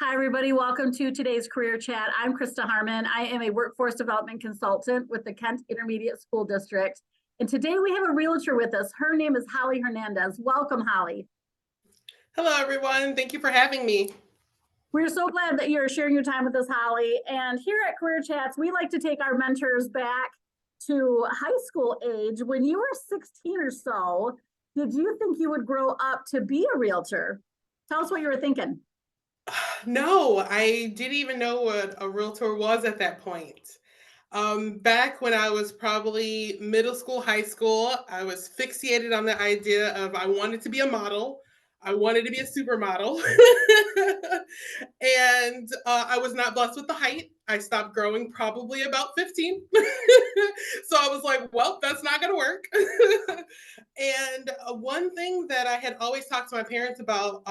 Hi, everybody. Welcome to today's Career Chat. I'm Krista Harmon. I am a workforce development consultant with the Kent Intermediate School District. And today we have a realtor with us. Her name is Holly Hernandez. Welcome, Holly. Hello, everyone. Thank you for having me. We're so glad that you're sharing your time with us, Holly. And here at Career Chats, we like to take our mentors back to high school age. When you were 16 or so, did you think you would grow up to be a realtor? Tell us what you were thinking. No, I didn't even know what a realtor was at that point. Back when I was probably middle school, high school, I was fixated on the idea of I wanted to be a model. I wanted to be a supermodel. And I was not blessed with the height. I stopped growing probably about 15. So I was like, well, that's not going to work. And one thing that I had always talked to my parents about,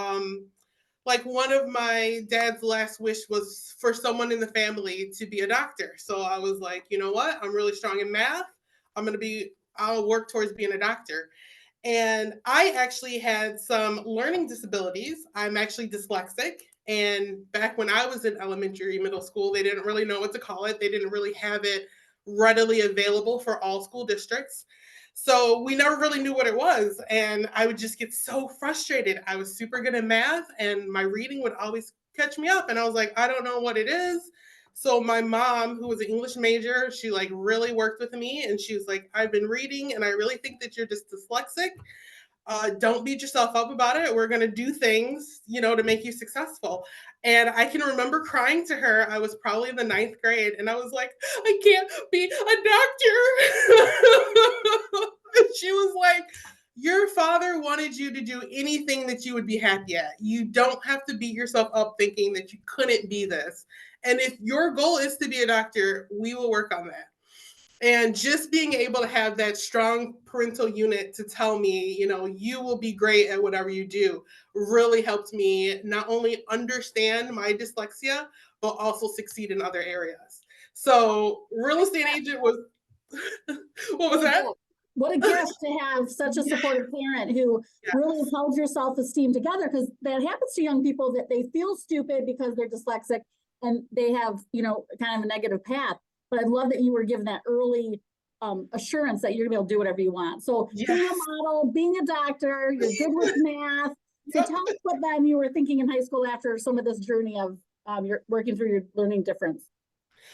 like one of my dad's last wish was for someone in the family to be a doctor. So I was like, you know what? I'm really strong in math. I'll work towards being a doctor. And I actually had some learning disabilities. I'm actually dyslexic. And back when I was in elementary, middle school, they didn't really know what to call it. They didn't really have it readily available for all school districts. So we never really knew what it was. And I would just get so frustrated. I was super good at math, and my reading would always catch me up. And I was like, I don't know what it is. So my mom, who was an English major, she like really worked with me, and she was like, I've been reading and I really think that you're just dyslexic. Don't beat yourself up about it. We're going to do things, to make you successful. And I can remember crying to her. I was probably in the ninth grade, and I was like, I can't be a doctor. She was like, your father wanted you to do anything that you would be happy at. You don't have to beat yourself up thinking that you couldn't be this. And if your goal is to be a doctor, we will work on that. And just being able to have that strong parental unit to tell me, you will be great at whatever you do really helped me not only understand my dyslexia, but also succeed in other areas. So, real estate agent was, what was that? What a gift to have such a supportive parent who Yeah. really held your self-esteem together, because that happens to young people, that they feel stupid because they're dyslexic and they have, kind of a negative path. But I love that you were given that early assurance that you're gonna be able to do whatever you want. So being Yes. a model, being a doctor, you're good with math. So Yep. tell us what then you were thinking in high school after some of this journey of your working through your learning difference.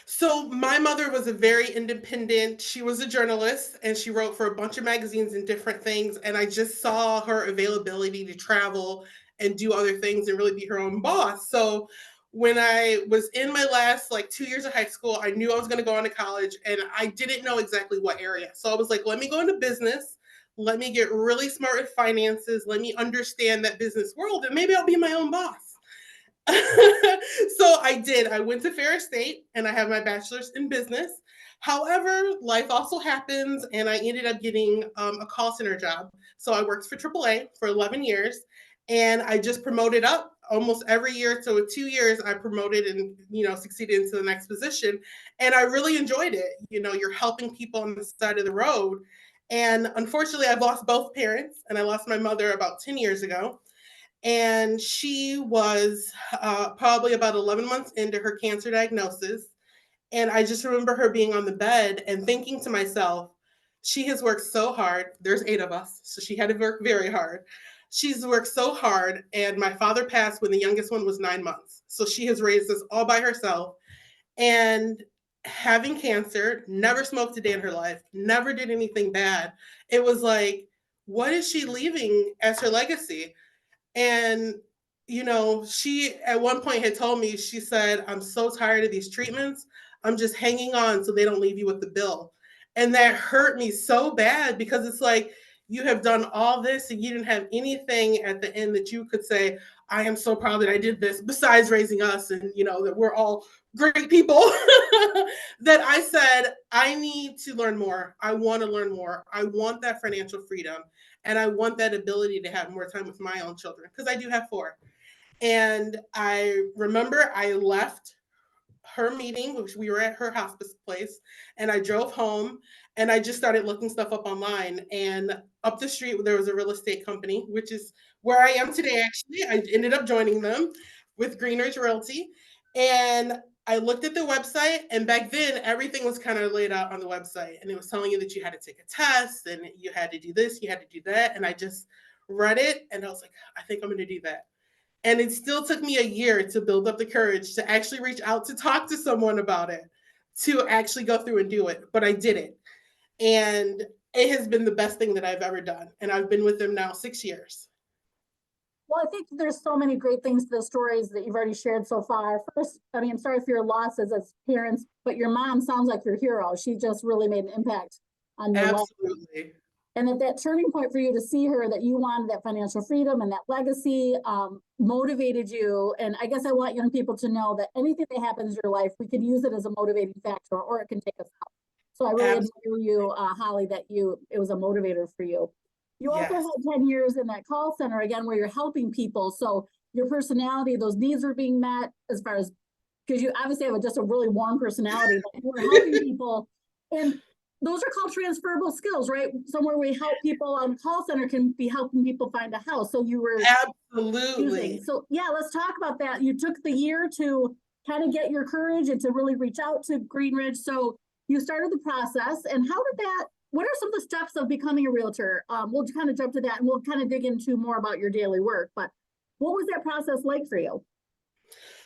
So my mother was a very independent. She was a journalist and she wrote for a bunch of magazines and different things. And I just saw her availability to travel and do other things and really be her own boss. So when I was in my last like 2 years of high school, I knew I was going to go on to college and I didn't know exactly what area. So I was like, let me go into business. Let me get really smart with finances. Let me understand that business world and maybe I'll be my own boss. So I did. I went to Ferris State and I have my bachelor's in business. However, life also happens, and I ended up getting a call center job. So I worked for AAA for 11 years, and I just promoted up almost every year. So in 2 years, I promoted and succeeded into the next position, and I really enjoyed it. You're helping people on the side of the road, and unfortunately, I've lost both parents, and I lost my mother about 10 years ago. And she was probably about 11 months into her cancer diagnosis. And I just remember her being on the bed and thinking to myself, she has worked so hard. There's 8 of us, so she had to work very hard. She's worked so hard, and my father passed when the youngest one was 9 months. So she has raised us all by herself. And having cancer, never smoked a day in her life, never did anything bad. It was like, what is she leaving as her legacy? And, she at one point had told me, she said, I'm so tired of these treatments. I'm just hanging on so they don't leave you with the bill. And that hurt me so bad because it's like, you have done all this and you didn't have anything at the end that you could say, I am so proud that I did this, besides raising us and, that we're all great people. That I said, I need to learn more. I want to learn more. I want that financial freedom. And I want that ability to have more time with my own children because I do have 4. And I remember I left her meeting, which we were at her hospice place, and I drove home and I just started looking stuff up online. And up the street, there was a real estate company, which is where I am today, actually. I ended up joining them. with Greenridge Realty. And I looked at the website, and back then everything was kind of laid out on the website, and it was telling you that you had to take a test and you had to do this, you had to do that. And I just read it and I was like, I think I'm going to do that. And it still took me a year to build up the courage to actually reach out to talk to someone about it, to actually go through and do it. But I did it. And it has been the best thing that I've ever done. And I've been with them now 6 years. Well, I think there's so many great things to the stories that you've already shared so far. First, I mean, I'm sorry for your losses as parents, but your mom sounds like your hero. She just really made an impact on your life. Absolutely. And that turning point for you to see her, that you wanted that financial freedom and that legacy, motivated you. And I guess I want young people to know that anything that happens in your life, we can use it as a motivating factor, or it can take us out. So I really admire you, Holly, that it was a motivator for you. You also Yes. had 10 years in that call center again, where you're helping people. So your personality, those needs are being met, as far as, because you obviously have just a really warm personality, but you were helping people. And those are called transferable skills, right? Somewhere we help people on a call center can be helping people find a house. So you were using. Absolutely. So yeah, let's talk about that. You took the year to kind of get your courage and to really reach out to Greenridge. So you started the process, and how did that, what are some of the steps of becoming a realtor? We'll kind of jump to that and we'll kind of dig into more about your daily work, but what was that process like for you?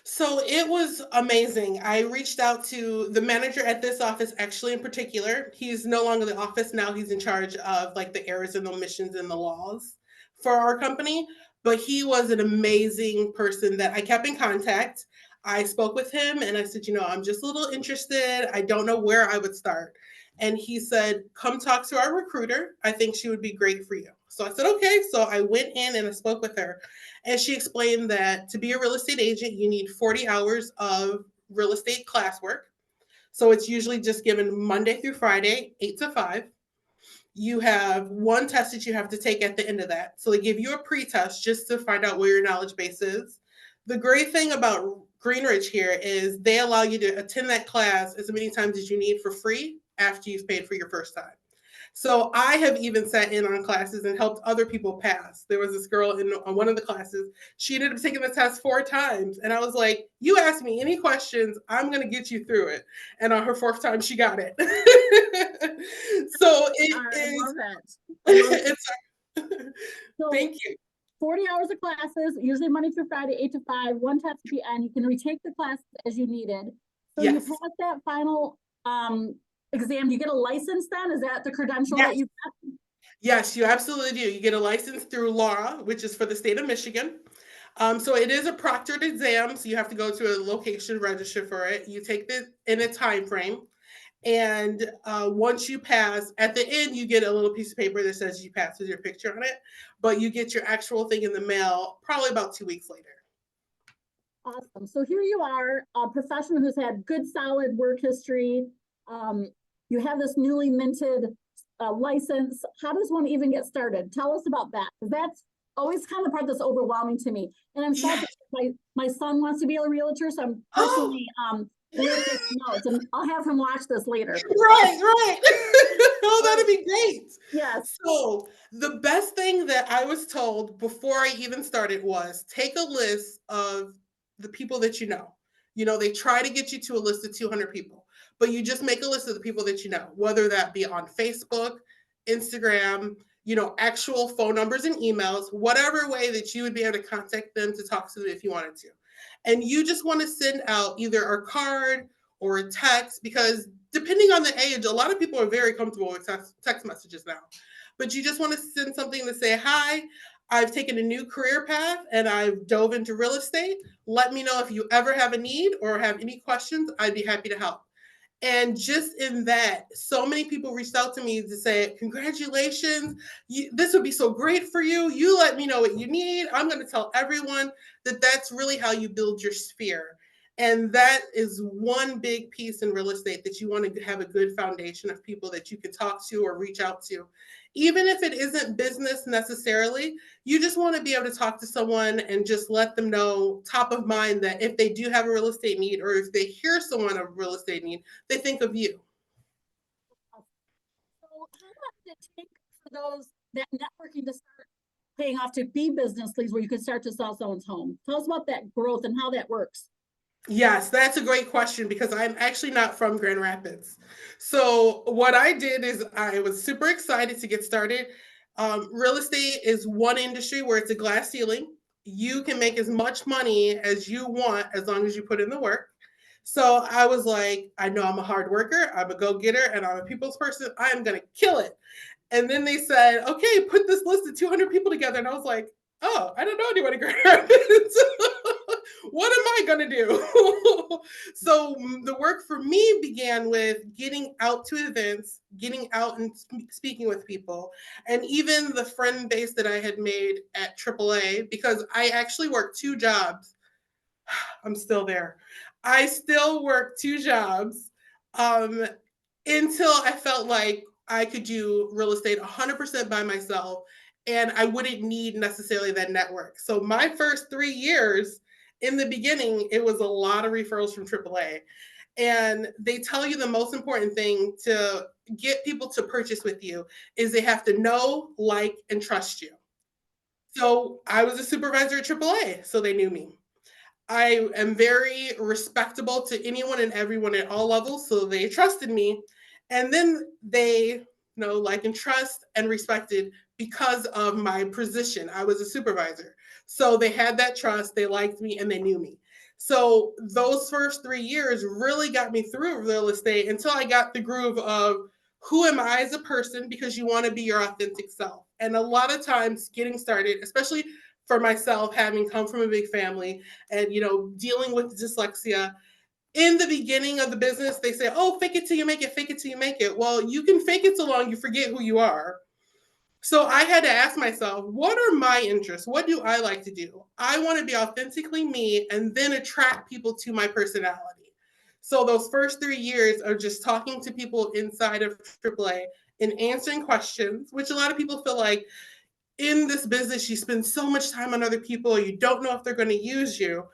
So it was amazing. I reached out to the manager at this office, actually, in particular. He's no longer in the office now. He's in charge of like the errors and omissions and the laws for our company. But he was an amazing person that I kept in contact. I spoke with him and I said, I'm just a little interested. I don't know where I would start. And he said, come talk to our recruiter. I think she would be great for you. So I said, okay. So I went in and I spoke with her. And she explained that to be a real estate agent, you need 40 hours of real estate classwork. So it's usually just given Monday through Friday, 8 to 5. You have one test that you have to take at the end of that. So they give you a pre-test just to find out where your knowledge base is. The great thing about Greenridge here is they allow you to attend that class as many times as you need for free after you've paid for your first time. So I have even sat in on classes and helped other people pass. There was this girl in on one of the classes. She ended up taking the test 4 times. And I was like, you ask me any questions, I'm going to get you through it. And on her fourth time, she got it. So it I is, love it. I love it. it's, So thank you. 40 hours of classes, usually Monday through Friday, 8 to 5, one test at the end. You can retake the class as you needed. So you Yes. pass that final exam. Do you get a license then? Is that the credential Yes. that you got? Yes, you absolutely do. You get a license through Laura, which is for the state of Michigan. So it is a proctored exam. So you have to go to a location, register for it. You take this in a time frame. And once you pass, at the end, you get a little piece of paper that says you passed with your picture on it, but you get your actual thing in the mail probably about 2 weeks later. Awesome. So here you are, a professional who's had good, solid work history. You have this newly minted license. How does one even get started? Tell us about that, because that's always kind of the part that's overwhelming to me. And I'm sad that my son wants to be a realtor, so I'm personally really taking notes, and I'll have him watch this later. Right. Oh, that'd be great. Yes. So the best thing that I was told before I even started was take a list of the people that you know. They try to get you to a list of 200 people, but you just make a list of the people that you know, whether that be on Facebook, Instagram, actual phone numbers and emails, whatever way that you would be able to contact them to talk to them if you wanted to. And you just want to send out either a card or a text, because depending on the age, a lot of people are very comfortable with text messages now. But you just want to send something to say, hi, I've taken a new career path and I've dove into real estate. Let me know if you ever have a need or have any questions. I'd be happy to help. And just in that, so many people reached out to me to say, congratulations, this would be so great for you. You let me know what you need. I'm going to tell everyone that that's really how you build your sphere. And that is one big piece in real estate, that you want to have a good foundation of people that you can talk to or reach out to. Even if it isn't business necessarily, you just want to be able to talk to someone and just let them know top of mind that if they do have a real estate need, or if they hear someone a real estate need, they think of you. So how long did it take for that networking to start paying off to be business leads where you could start to sell someone's home. Tell us about that growth and how that works. Yes, that's a great question because I'm actually not from Grand Rapids. So, what I did is I was super excited to get started. Real estate is one industry where it's a glass ceiling. You can make as much money as you want as long as you put in the work. So, I was like, I know I'm a hard worker, I'm a go getter, and I'm a people's person. I am going to kill it. And then they said, okay, put this list of 200 people together. And I was like, oh, I don't know anyone in Grand Rapids. What am I going to do? So the work for me began with getting out to events, getting out and speaking with people, and even the friend base that I had made at AAA, because I actually worked two jobs. I'm still there. I still work two jobs um, until I felt like I could do real estate 100% by myself and I wouldn't need necessarily that network. So my first 3 years in the beginning, it was a lot of referrals from AAA. And they tell you the most important thing to get people to purchase with you is they have to know, like, and trust you. So I was a supervisor at AAA, so they knew me. I am very respectable to anyone and everyone at all levels, so they trusted me. And then they know, like, and trust and respected because of my position. I was a supervisor. So they had that trust, they liked me, and they knew me. So those first 3 years really got me through real estate until I got the groove of who am I as a person, because you want to be your authentic self. And a lot of times getting started, especially for myself, having come from a big family, and dealing with dyslexia, in the beginning of the business they say, oh, fake it till you make it, fake it till you make it. Well, you can fake it so long you forget who you are. So I had to ask myself, what are my interests? What do I like to do? I want to be authentically me and then attract people to my personality. So those first 3 years are just talking to people inside of AAA and answering questions, which a lot of people feel like in this business, you spend so much time on other people, you don't know if they're going to use you.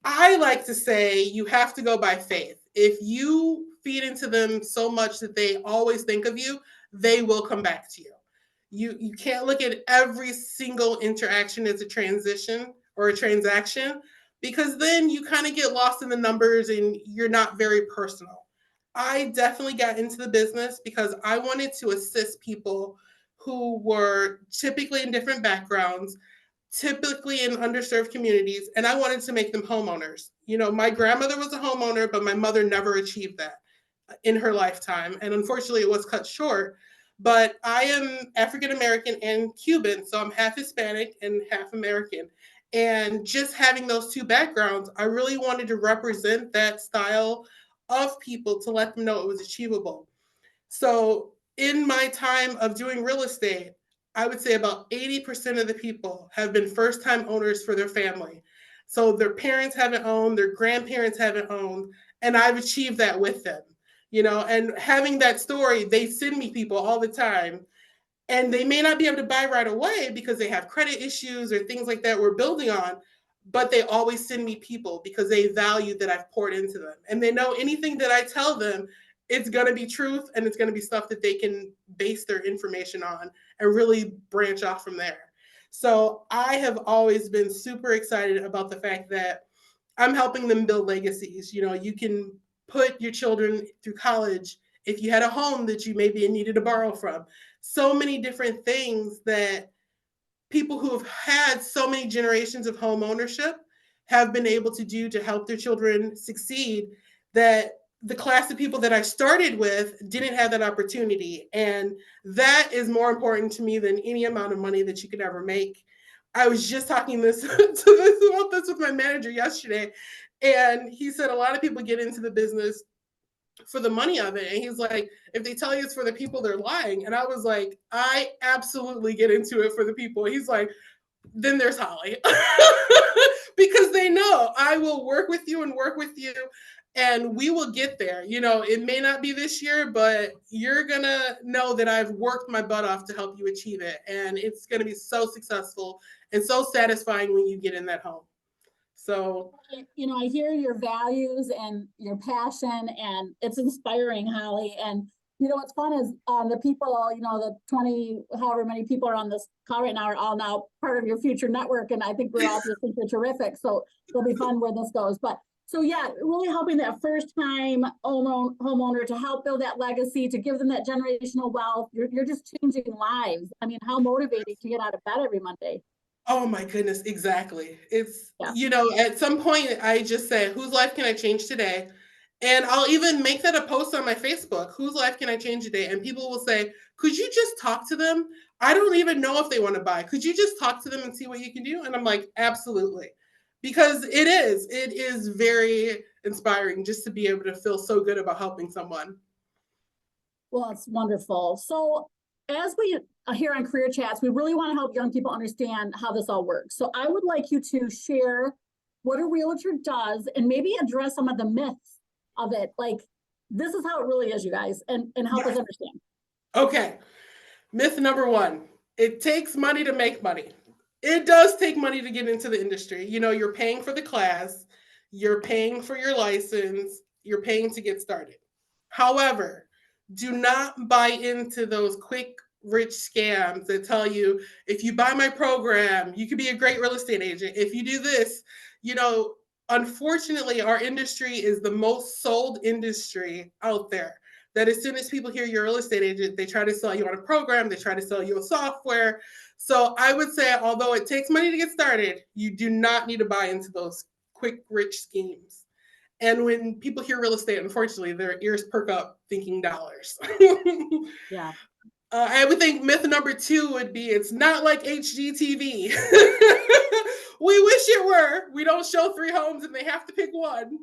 I like to say you have to go by faith. If you feed into them so much that they always think of you, they will come back to you. You can't look at every single interaction as a transition or a transaction, because then you kind of get lost in the numbers and you're not very personal. I definitely got into the business because I wanted to assist people who were typically in different backgrounds, typically in underserved communities, and I wanted to make them homeowners. My grandmother was a homeowner, but my mother never achieved that in her lifetime. And unfortunately, it was cut short. But I am African American and Cuban, so I'm half Hispanic and half American. And just having those two backgrounds, I really wanted to represent that style of people to let them know it was achievable. So, in my time of doing real estate, I would say about 80% of the people have been first time owners for their family. So, their parents haven't owned, their grandparents haven't owned, and I've achieved that with them. And having that story, they send me people all the time, and they may not be able to buy right away because they have credit issues or things like that we're building on, but they always send me people because they value that I've poured into them, and they know anything that I tell them, it's going to be truth, and it's going to be stuff that they can base their information on and really branch off from there. So I have always been super excited about the fact that I'm helping them build legacies. You can put your children through college if you had a home that you maybe needed to borrow from. So many different things that people who have had so many generations of home ownership have been able to do to help their children succeed, that the class of people that I started with didn't have that opportunity. And that is more important to me than any amount of money that you could ever make. I was just talking about this with my manager yesterday, and he said a lot of people get into the business for the money of it. And he's like, if they tell you it's for the people, they're lying. And I was like, I absolutely get into it for the people. He's like, then there's Holly. Because they know I will work with you and work with you, and we will get there. It may not be this year, but you're going to know that I've worked my butt off to help you achieve it. And it's going to be so successful and so satisfying when you get in that home. So, I hear your values and your passion, and it's inspiring, Holly. And You know, what's fun is the people, you know, the 20, however many people are on this call right now are all now part of your future network. And I think we're all just think you're terrific. So it'll be fun where this goes. But so yeah, really helping that first time homeowner to help build that legacy, to give them that generational wealth. You're just changing lives. I mean, how motivating to get out of bed every Monday. Oh my goodness, exactly. It's, Yeah. at some point I just say, whose life can I change today? And I'll even make that a post on my Facebook. Whose life can I change today? And people will say, could you just talk to them? I don't even know if they want to buy. Could you just talk to them and see what you can do? And I'm like, absolutely. Because it is very inspiring just to be able to feel so good about helping someone. Well, it's wonderful. So as we here on Career Chats, we really want to help young people understand how this all works. So I would like you to share what a realtor does and maybe address some of the myths of it. Like, this is how it really is, you guys, and help us Yes. understand. Okay. Myth number one, it takes money to make money. It does take money to get into the industry. You're paying for the class, you're paying for your license, you're paying to get started. However, do not buy into those quick, rich scams that tell you if you buy my program, you could be a great real estate agent. If you do this, you know, unfortunately, our industry is the most sold industry out there. That as soon as people hear you're a real estate agent, they try to sell you on a program, they try to sell you a software. So I would say, although it takes money to get started, you do not need to buy into those quick, rich schemes. And when people hear real estate, unfortunately, their ears perk up thinking dollars. Yeah. I would think myth number two would be it's not like HGTV. We wish it were. We don't show three homes and they have to pick one.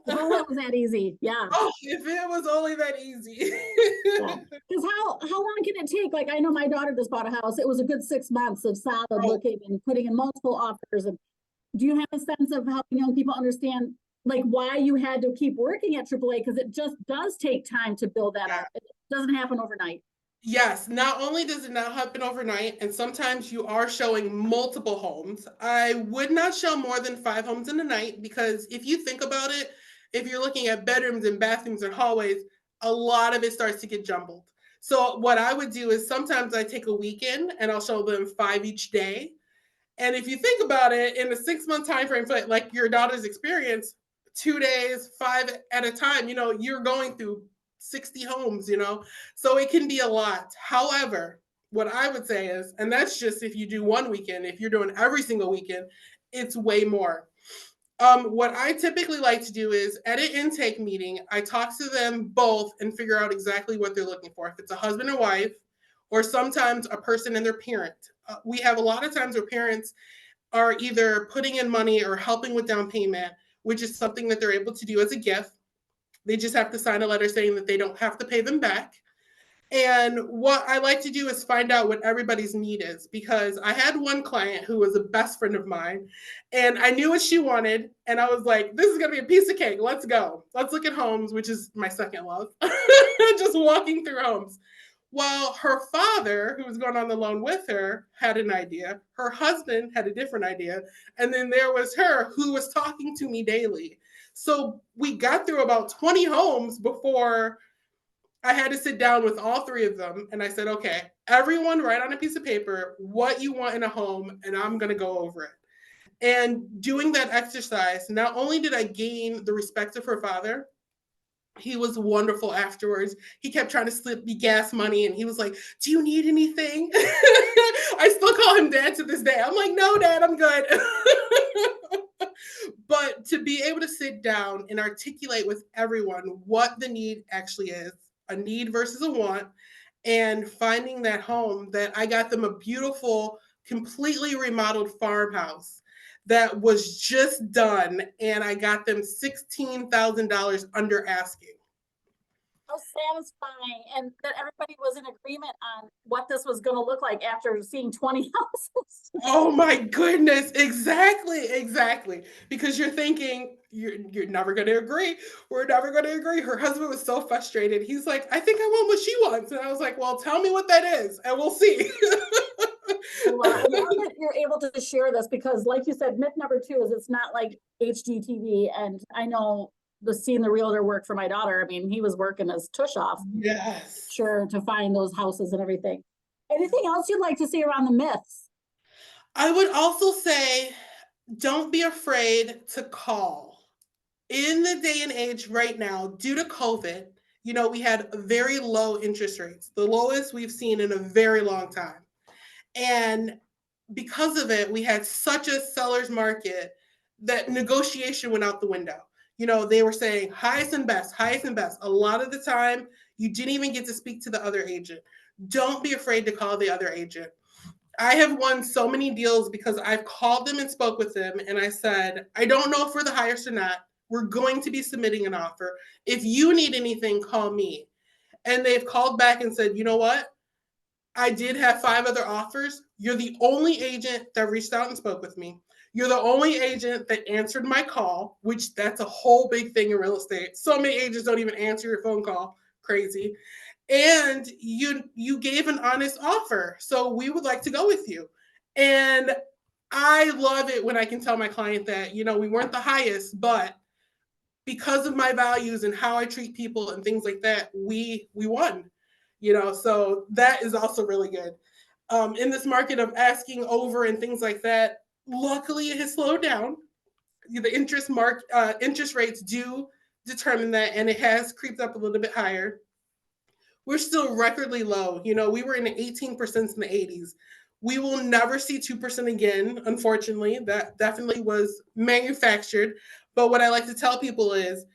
If only it was that easy. Yeah. Oh, if it was only that easy. Yeah. Because how long can it take? Like, I know my daughter just bought a house. It was a good 6 months of solid Oh, looking and putting in multiple offers. And do you have a sense of helping young people understand like why you had to keep working at AAA? Because it just does take time to build that yeah. up. It doesn't happen overnight. Yes, not only does it not happen overnight, and sometimes you are showing multiple homes. I would not show more than 5 homes in a night because if you think about it, if you're looking at bedrooms and bathrooms and hallways, a lot of it starts to get jumbled. So what I would do is sometimes I take a weekend and I'll show them 5 each day. And if you think about it, in a 6 month time frame, like your daughter's experience, 2 days, 5 at a time, you're going through 60 homes. So it can be a lot. However, what I would say is, and that's just if you do one weekend, if you're doing every single weekend, it's way more. What I typically like to do is at an intake meeting, I talk to them both and figure out exactly what they're looking for. If it's a husband and wife, or sometimes a person and their parent. We have a lot of times where parents are either putting in money or helping with down payment, which is something that they're able to do as a gift. They just have to sign a letter saying that they don't have to pay them back. And what I like to do is find out what everybody's need is because I had one client who was a best friend of mine and I knew what she wanted. And I was like, this is going to be a piece of cake. Let's go. Let's look at homes, which is my second love. Just walking through homes. Well, her father, who was going on the loan with her, had an idea. Her husband had a different idea. And then there was her who was talking to me daily. So we got through about 20 homes before I had to sit down with all three of them. And I said, okay, everyone write on a piece of paper what you want in a home, and I'm going to go over it. And doing that exercise, not only did I gain the respect of her father, he was wonderful afterwards. He kept trying to slip me gas money and he was like, do you need anything? I still call him dad to this day. I'm like, no, dad, I'm good. But to be able to sit down and articulate with everyone what the need actually is, a need versus a want, and finding that home that I got them a beautiful, completely remodeled farmhouse that was just done, and I got them $16,000 under asking. How satisfying, and that everybody was in agreement on what this was going to look like after seeing 20 houses. Oh my goodness, exactly. Because you're thinking you're never going to agree. We're never going to agree. Her husband was so frustrated. He's like, I think I want what she wants, and I was like, well, tell me what that is, and we'll see. I love that you're able to share this because, like you said, myth number two is it's not like HGTV. And I know seeing the realtor work for my daughter. I mean, he was working his tush off, Yes. sure, to find those houses and everything. Anything else you'd like to see around the myths? I would also say don't be afraid to call. In the day and age right now, due to COVID, we had very low interest rates, the lowest we've seen in a very long time. And because of it, we had such a seller's market that negotiation went out the window. They were saying highest and best, highest and best. A lot of the time, you didn't even get to speak to the other agent. Don't be afraid to call the other agent. I have won so many deals because I've called them and spoke with them, and I said, I don't know if we're the highest or not. We're going to be submitting an offer. If you need anything, call me. And they've called back and said, you know what? I did have 5 other offers. You're the only agent that reached out and spoke with me. You're the only agent that answered my call, which that's a whole big thing in real estate. So many agents don't even answer your phone call. Crazy. And you gave an honest offer. So we would like to go with you. And I love it when I can tell my client that, we weren't the highest, but because of my values and how I treat people and things like that, we won. So that is also really good. In this market of asking over and things like that, luckily it has slowed down. The interest rates do determine that, and it has creeped up a little bit higher. We're still recordly low. We were in the 18% in the 80s. We will never see 2% again, unfortunately. That definitely was manufactured. But what I like to tell people is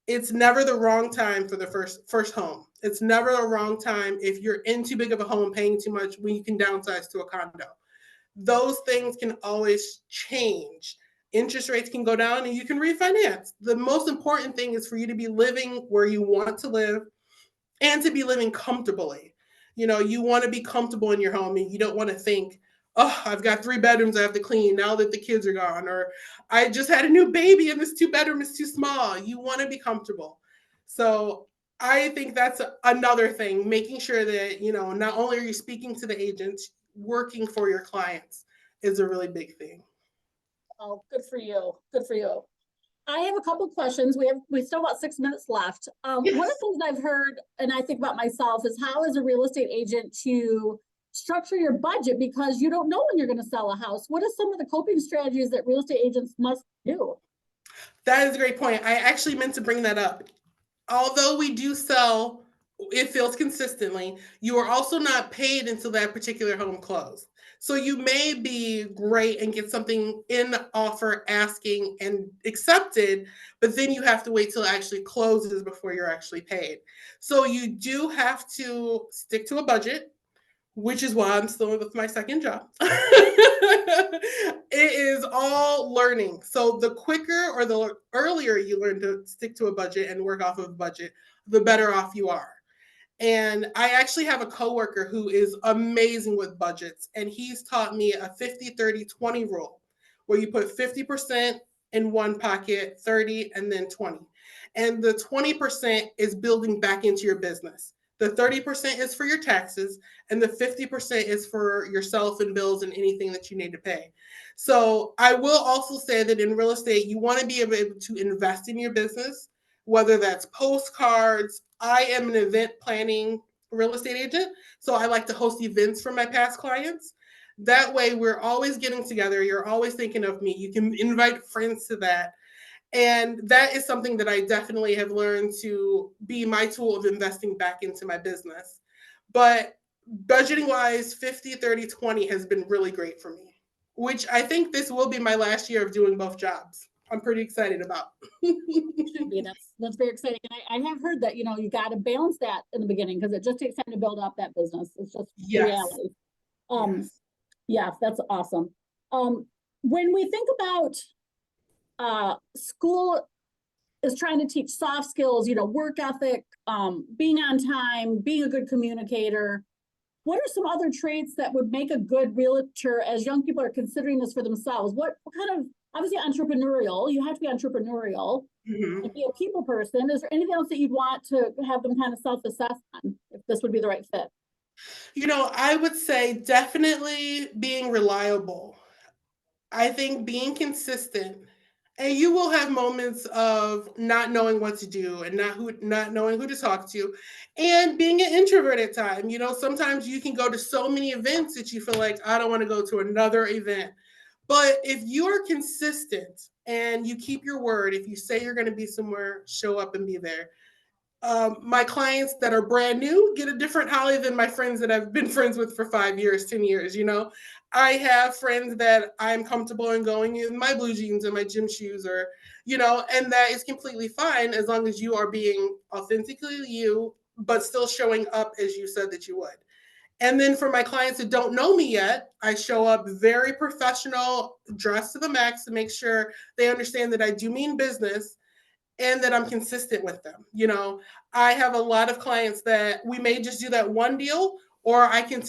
it's never the wrong time for the first home. It's never a wrong time if you're in too big of a home paying too much when you can downsize to a condo. Those things can always change. Interest rates can go down and you can refinance. The most important thing is for you to be living where you want to live and to be living comfortably. You want to be comfortable in your home and you don't want to think, oh, I've got 3 bedrooms I have to clean now that the kids are gone, or I just had a new baby and this 2-bedroom is too small. You want to be comfortable. So I think that's another thing, making sure that, not only are you speaking to the agents, working for your clients is a really big thing. Oh, good for you. Good for you. I have a couple questions. We still about 6 minutes left. Yes. One of the things I've heard, and I think about myself, is how as a real estate agent to structure your budget because you don't know when you're going to sell a house. What are some of the coping strategies that real estate agents must do? That is a great point. I actually meant to bring that up. Although we do sell, it feels consistently, you are also not paid until that particular home closed. So you may be great and get something in offer asking and accepted, but then you have to wait till it actually closes before you're actually paid. So you do have to stick to a budget, which is why I'm still with my second job. It is all learning. So the quicker or the earlier you learn to stick to a budget and work off of a budget, the better off you are. And I actually have a coworker who is amazing with budgets, and he's taught me a 50-30-20 rule where you put 50% in one pocket, 30, and then 20. And the 20% is building back into your business. The 30% is for your taxes, and the 50% is for yourself and bills and anything that you need to pay. So I will also say that in real estate, you want to be able to invest in your business, whether that's postcards. I am an event planning real estate agent, so I like to host events for my past clients. That way, we're always getting together. You're always thinking of me. You can invite friends to that. And that is something that I definitely have learned to be my tool of investing back into my business. But budgeting wise, 50-30-20 has been really great for me, which I think this will be my last year of doing both jobs. I'm pretty excited about. That's very exciting. And I have heard that, you got to balance that in the beginning because it just takes time to build up that business. It's just Yes. reality. Yes. Yeah, that's awesome. When we think about school is trying to teach soft skills, work ethic, being on time, being a good communicator. What are some other traits that would make a good realtor as young people are considering this for themselves? What kind of, obviously entrepreneurial, you have to be entrepreneurial and be a people person. Is there anything else that you'd want to have them kind of self-assess on if this would be the right fit? I would say definitely being reliable. I think being consistent And you will have moments of not knowing what to do and not knowing who to talk to and being an introvert at times. You know, sometimes you can go to so many events that you feel like I don't want to go to another event. But if you are consistent and you keep your word, if you say you're going to be somewhere, show up and be there. My clients that are brand new get a different Holly than my friends that I've been friends with for 5 years, 10 years. You know, I have friends that I'm comfortable in going in my blue jeans and my gym shoes, or, you know, and that is completely fine as long as you are being authentically you, but still showing up as you said that you would. And then for my clients that don't know me yet, I show up very professional, dressed to the max to make sure they understand that I do mean business and that I'm consistent with them. You know, I have a lot of clients that we may just do that one deal, or I can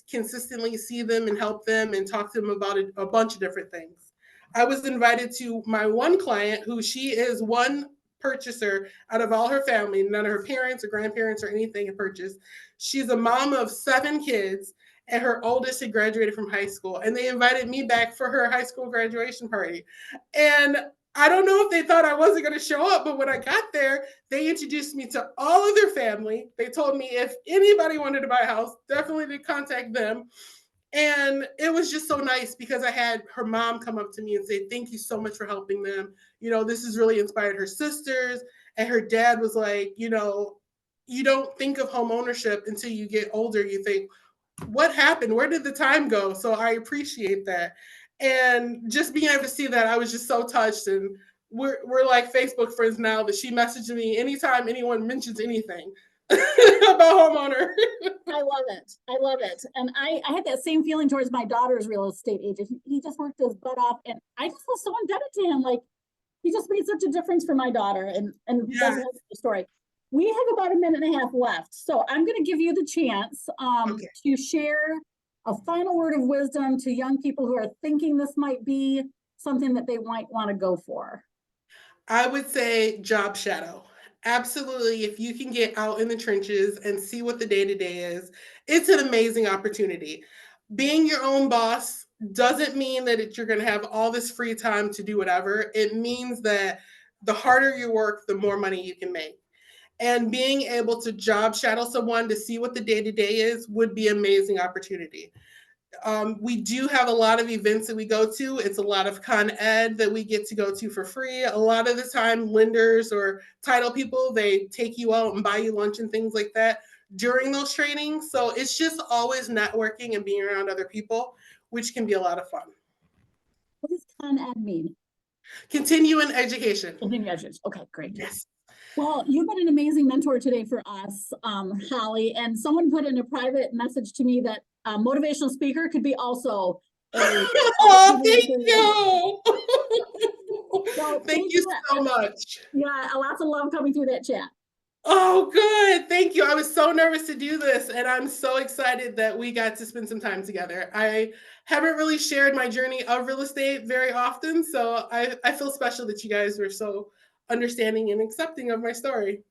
consistently see them and help them and talk to them about a bunch of different things. I was invited to my one client who she is one purchaser out of all her family. None of her parents or grandparents or anything had purchased. She's a mom of 7 kids, and her oldest had graduated from high school. And they invited me back for her high school graduation party. And I don't know if they thought I wasn't going to show up, but when I got there, they introduced me to all of their family. They told me if anybody wanted to buy a house, definitely to contact them. And it was just so nice because I had her mom come up to me and say, "Thank you so much for helping them. You know, this has really inspired her sisters." And her dad was like, "You know, you don't think of home ownership until you get older. You think, what happened? Where did the time go?" So I appreciate that. And just being able to see that, I was just so touched. And we're like Facebook friends now that she messages me anytime anyone mentions anything about homeowner. I love it. I love it. And I had that same feeling towards my daughter's real estate agent. He just worked his butt off, and I just was so indebted to him. Like, he just made such a difference for my daughter, and that's Yeah. a whole story. We have about a minute and a half left. So I'm gonna give you the chance Okay. to share a final word of wisdom to young people who are thinking this might be something that they might want to go for. I would say job shadow. Absolutely. If you can get out in the trenches and see what the day to day is, it's an amazing opportunity. Being your own boss doesn't mean that you're going to have all this free time to do whatever. It means that the harder you work, the more money you can make. And being able to job shadow someone to see what the day to day is would be an amazing opportunity. We do have a lot of events that we go to. It's a lot of con ed that we get to go to for free. A lot of the time, lenders or title people, they take you out and buy you lunch and things like that during those trainings. So it's just always networking and being around other people, which can be a lot of fun. What does con ed mean? Continue in education. Continuing education. Okay, great. Yes. Well, you've been an amazing mentor today for us, Holly. And someone put in a private message to me that a motivational speaker could be also a Oh, opportunity thank for you. you. So Thank thank you you. so much. Yeah, lots of love coming through that chat. Oh, good. Thank you. I was so nervous to do this, and I'm so excited that we got to spend some time together. I haven't really shared my journey of real estate very often, so I feel special that you guys were so understanding and accepting of my story.